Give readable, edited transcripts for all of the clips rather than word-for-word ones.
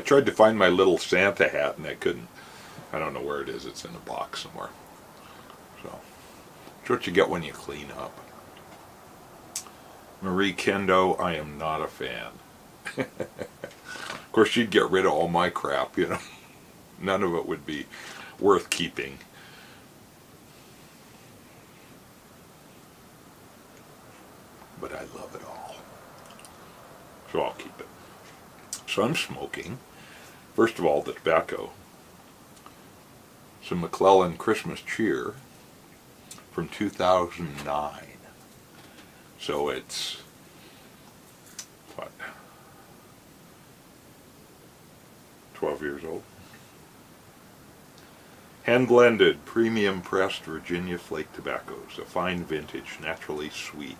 I tried to find my little Santa hat and I couldn't. I don't know where it is. It's in a box somewhere. So, it's what you get when you clean up. Marie Kendo, I am not a fan. Of course, she'd get rid of all my crap, you know. None of it would be worth keeping. But I love it all. So I'll keep it. So I'm smoking. First of all, the tobacco. Some McClellan Christmas Cheer from 2009. So it's, what, 12 years old. Hand-blended, premium-pressed Virginia flake tobaccos, a fine vintage, naturally sweet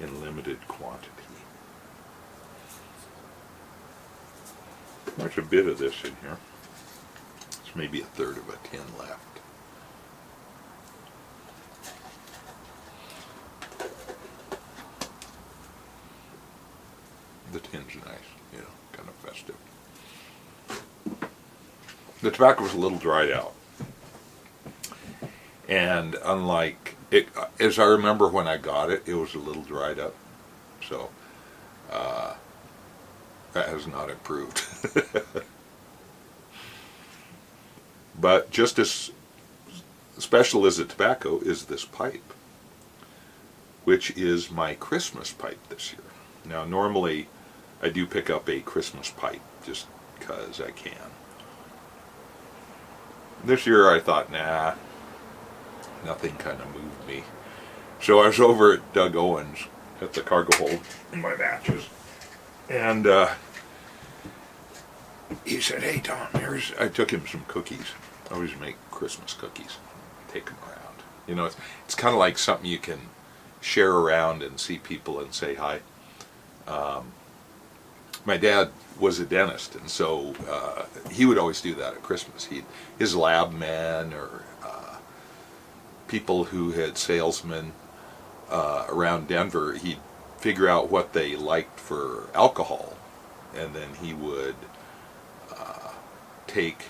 in limited quantity. There's a bit of this in here. It's maybe a third of a tin left. The tin's nice, you know, kind of festive. The tobacco was a little dried out. And unlike it, as I remember when I got it, it was a little dried up. So that has not improved. But just as special as the tobacco is this pipe, which is my Christmas pipe this year. Now normally I do pick up a Christmas pipe just because I can. This year I thought, nah, nothing kind of moved me. So I was over at Doug Owens at the cargo hold in my matches. And he said, hey Tom, I took him some cookies. I always make Christmas cookies. Take them around. You know, it's kind of like something you can share around and see people and say hi. My dad was a dentist, and so he would always do that at Christmas. His lab men or people who had salesmen around Denver, he'd figure out what they liked for alcohol, and then he would take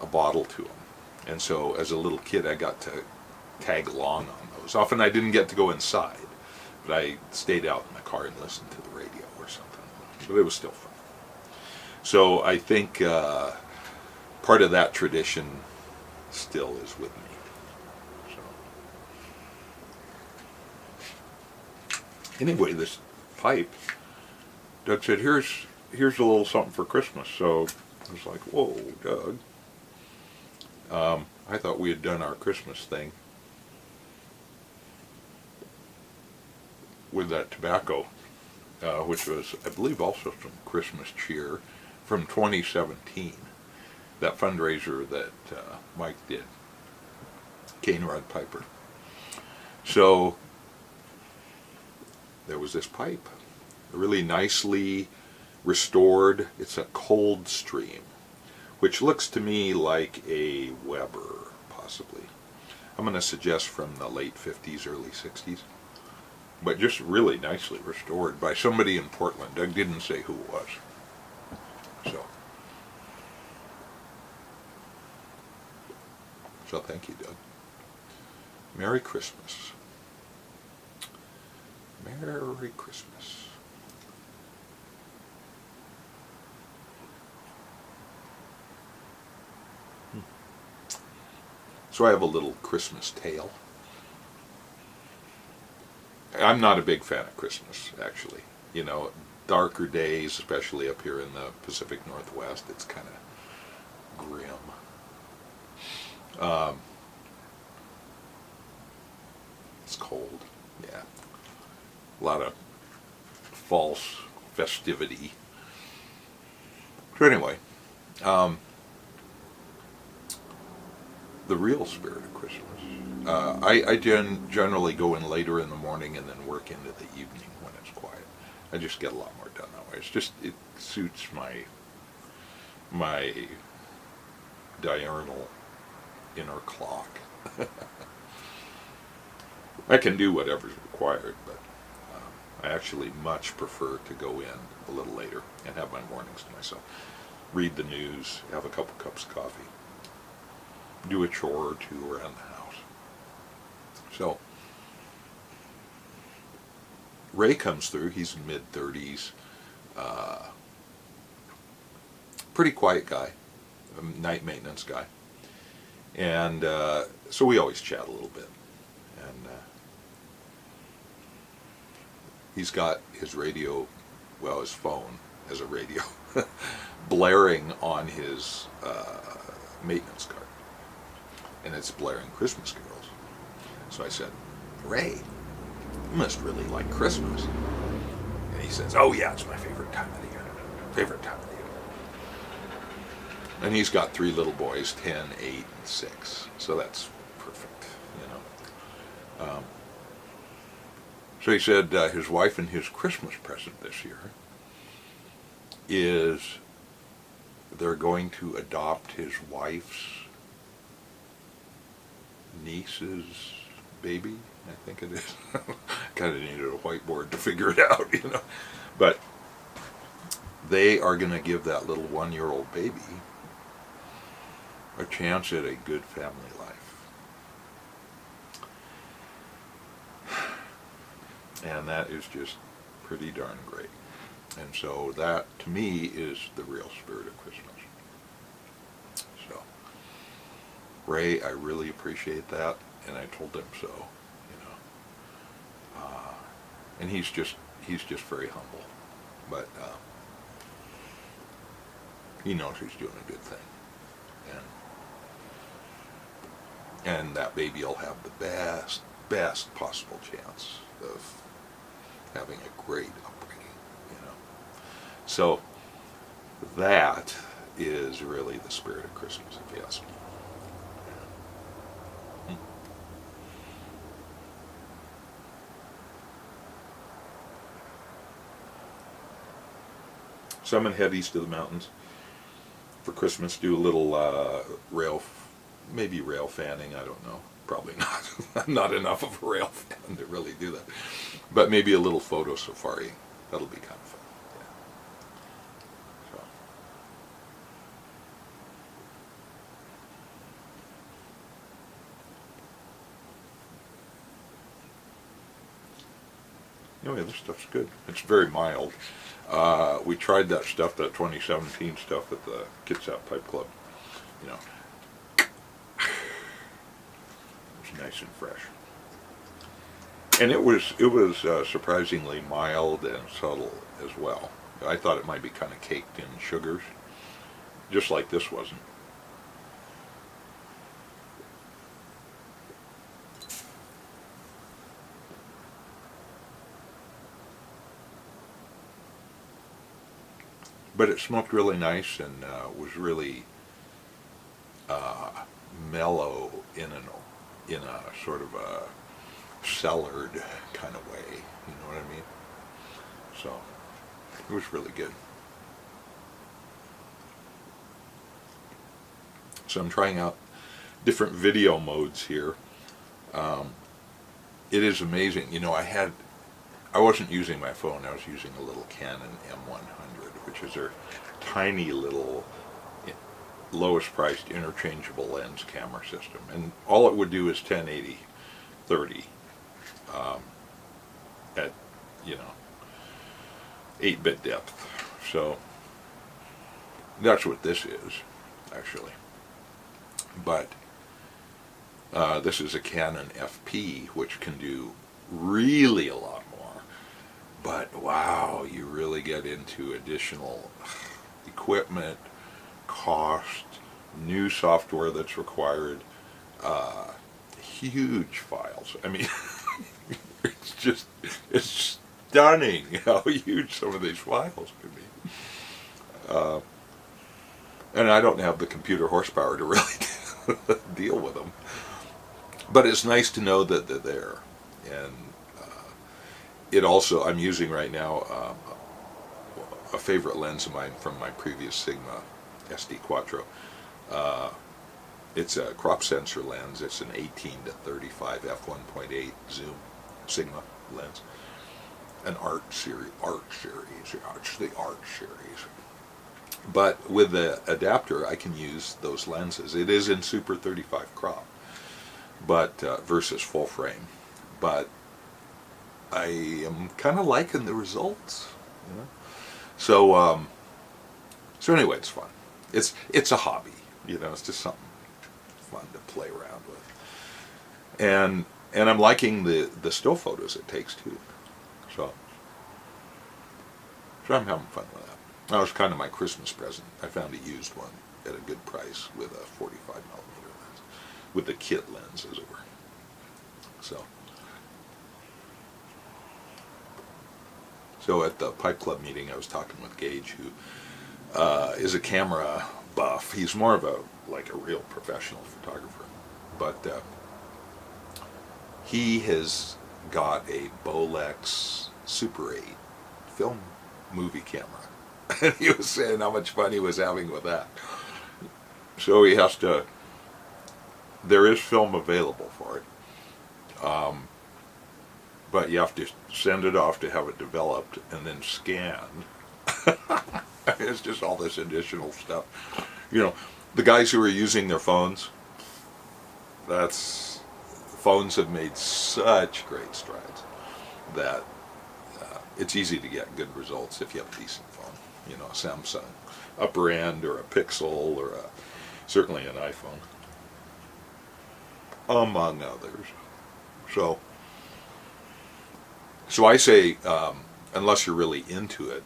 a bottle to them. And so as a little kid I got to tag along on those. Often I didn't get to go inside, but I stayed out in the car and listened to the radio or something. But it was still fun. So I think part of that tradition still is with me. So anyway, this pipe, Doug said, here's a little something for Christmas. So I was like, whoa, Doug. I thought we had done our Christmas thing with that tobacco, which was, I believe, also some Christmas cheer from 2017. That fundraiser that Mike did, Cane Rod Piper. So there was this pipe, really nicely restored. It's a Cold Stream, which looks to me like a Weber, possibly. I'm going to suggest from the late 50s, early 60s. But just really nicely restored by somebody in Portland. Doug didn't say who it was. So thank you, Doug. Merry Christmas. Merry Christmas. So I have a little Christmas tale. I'm not a big fan of Christmas, actually. You know, darker days, especially up here in the Pacific Northwest, it's kind of grim. It's cold, yeah. A lot of false festivity. So anyway, the real spirit of Christmas. I generally go in later in the morning and then work into the evening when it's quiet. I just get a lot more done that way. It suits my diurnal inner clock. I can do whatever's required, but I actually much prefer to go in a little later and have my mornings to myself. Read the news, have a couple cups of coffee, do a chore or two around the house. So, Ray comes through, he's in mid-30s, pretty quiet guy, night maintenance guy. And so we always chat a little bit. And he's got his radio, well, his phone as a radio, blaring on his maintenance cart. And it's blaring Christmas carols. So I said, Ray, you must really like Christmas. And he says, oh yeah, it's my favorite time of the year. Favorite time of the year. And he's got 3 little boys, 10, 8, and 6. So that's perfect, you know. So he said his wife and his Christmas present this year is they're going to adopt his wife's niece's baby, I think it is. Kind of needed a whiteboard to figure it out, you know. But they are going to give that little 1-year-old baby a chance at a good family life. And that is just pretty darn great. And so that, to me, is the real spirit of Christmas. So, Ray, I really appreciate that, and I told him so, you know. And he's just very humble, but he knows he's doing a good thing, and that baby will have the best possible chance of having a great upbringing, you know. So that is really the spirit of Christmas, if you ask me. So I'm going to head east of the mountains for Christmas, do a little maybe rail fanning, I don't know. Probably not. I'm not enough of a rail fan to really do that. But maybe a little photo safari. That'll be kind of fun. Yeah. So. Anyway, this stuff's good. It's very mild. We tried that stuff, that 2017 stuff at the Kitsap Pipe Club. You know, it's nice and fresh. And it was surprisingly mild and subtle as well. I thought it might be kind of caked in sugars, just like this wasn't. But it smoked really nice and was really mellow in a sort of a cellared kind of way. You know what I mean? So it was really good. So I'm trying out different video modes here. It is amazing. You know, I wasn't using my phone. I was using a little Canon M100, which is their tiny little lowest priced interchangeable lens camera system. And all it would do is 1080 30 at, 8-bit depth. So that's what this is, actually. But this is a Canon FP, which can do really a lot more. But wow, you really get into additional equipment, cost, new software that's required, huge files. I mean, it's stunning how huge some of these files can be. And I don't have the computer horsepower to really deal with them. But it's nice to know that they're there. And it also, I'm using right now a favorite lens of mine from my previous Sigma SD Quattro. It's a crop sensor lens. It's an 18 to 35 f1.8 zoom Sigma lens. an art series. Yeah, it's the art series. But with the adapter, I can use those lenses. It is in Super 35 crop, but versus full frame. But I am kind of liking the results. You know? So anyway, it's fun. It's a hobby. It's just something fun to play around with. And I'm liking the still photos it takes too. So I'm having fun with that. That was kind of my Christmas present. I found a used one at a good price with a 45 millimeter lens, with the kit lens, as it were. So at the Pipe Club meeting, I was talking with Gage, who is a camera buff. He's more of a real professional photographer, but he has got a Bolex Super 8 film movie camera. And he was saying how much fun he was having with that. So he has to, there is film available for it, but you have to send it off to have it developed and then scanned. It's just all this additional stuff. The guys who are using their phones, phones have made such great strides that it's easy to get good results if you have a decent phone. A Samsung upper end or a Pixel or certainly an iPhone, among others. So I say, unless you're really into it,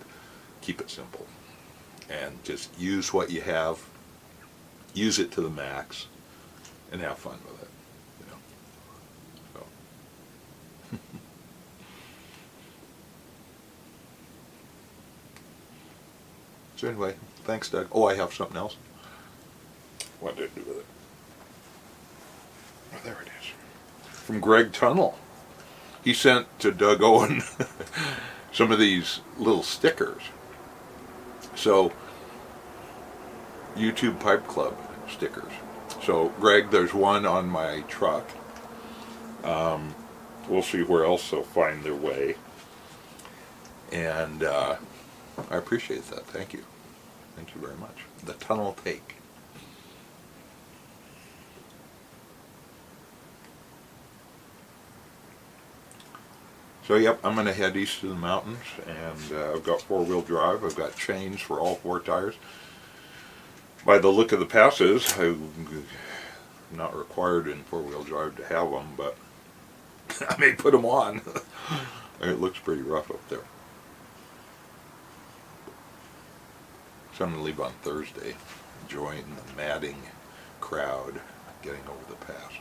keep it simple and just use what you have, use it to the max, and have fun with it. So. So anyway, thanks, Doug. Oh, I have something else. What did I do with it? Oh, there it is. From Greg Tunnel. He sent to Doug Owen some of these little stickers. So, YouTube Pipe Club stickers. So, Greg, there's one on my truck. We'll see where else they'll find their way. And I appreciate that. Thank you. Thank you very much. The Tunnel Take. So yep, I'm going to head east to the mountains, and I've got four-wheel drive. I've got chains for all four tires. By the look of the passes, I'm not required in four-wheel drive to have them, but I may put them on. It looks pretty rough up there. So I'm going to leave on Thursday, join the madding crowd getting over the pass.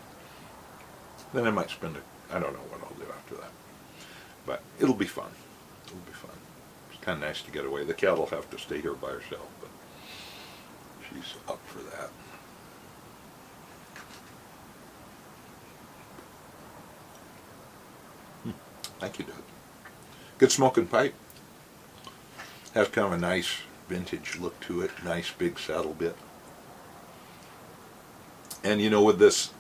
Then I might spend I don't know what I'll do after that. But it'll be fun. It'll be fun. It's kind of nice to get away. The cat'll have to stay here by herself, but she's up for that. Thank you, Doug. Good smoking pipe. Has kind of a nice vintage look to it. Nice big saddle bit. And with this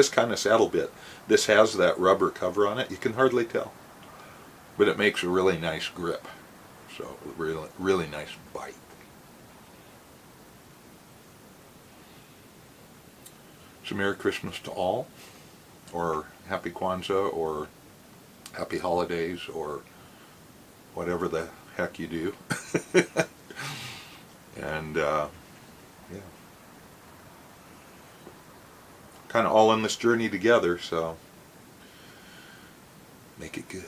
kind of saddle bit, this has that rubber cover on it. You can hardly tell, but it makes a really nice grip. So really, really nice bite. So Merry Christmas to all, or Happy Kwanzaa, or Happy Holidays, or whatever the heck you do. And yeah. Kind of all in this journey together, so make it good.